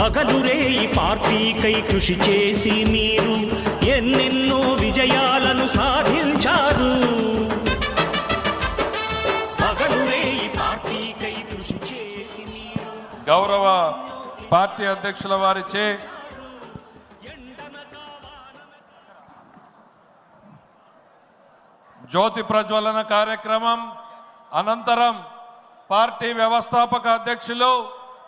పగలురేయి పార్టీకై కృషి చేసి మీరు ఎన్నెన్నో విజయాలను సాధించారు. పగలురేయి పార్టీకై కృషి చేసి మీరు. గౌరవ పార్టీ అధ్యక్షుల వారిచే జ్యోతి ప్రజ్వలన కార్యక్రమం అనంతరం పార్టీ వ్యవస్థాపక అధ్యక్షులు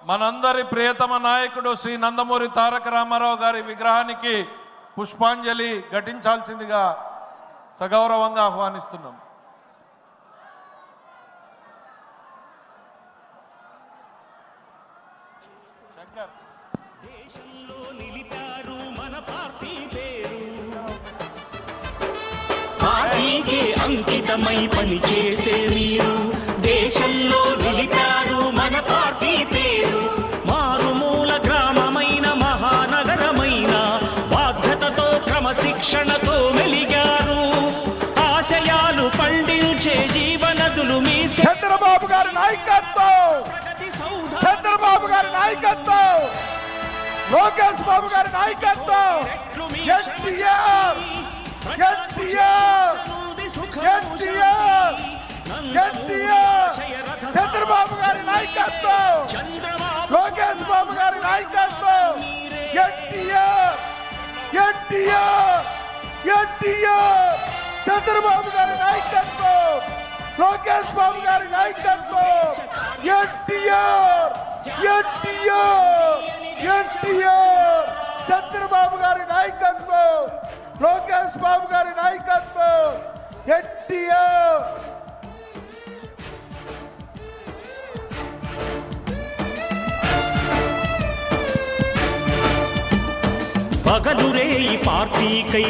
మనందరి ప్రియతమ నాయకుడు శ్రీ నందమూరి తారక రామారావు గారి విగ్రహానికి పుష్పాంజలి ఘటించాల్సిందిగా సగౌరవంగా ఆహ్వానిస్తున్నాం. దేశంలో నిలిపారు మన పార్టీ పేరు, పార్టీకే అంకితమై పనిచేసే మీరు. దేశంలో నిలిపారు మన పార్టీ పేరు. మారుమూల గ్రామమైన మహానగరమైన బాధ్యతతో క్రమశిక్షణతో మెలిగారు. ఆశయాలు పండించే జీవనదులు మీ చంద్రబాబు గారి నాయకత్వం, చంద్రబాబు గారి నాయకత్వం, లోకేష్ బాబు గారి నాయకత్వం, ఎన్టీఆర్ చంద్రబాబు గారి నాయకత్వం, లోకేష్ బాబు గారి నాయకత్వం, ఎన్టీఆర్ చంద్రబాబు గారి నాయకత్వం, లోకేష్ బాబు గారి నాయకత్వం, ఎన్టీఆర్ చంద్రబాబు గారి నాయకత్వం, లోకేష్ బాబు గారి నాయకత్వం, ఎన్టీఆర్. పగలురేయి పార్టీకై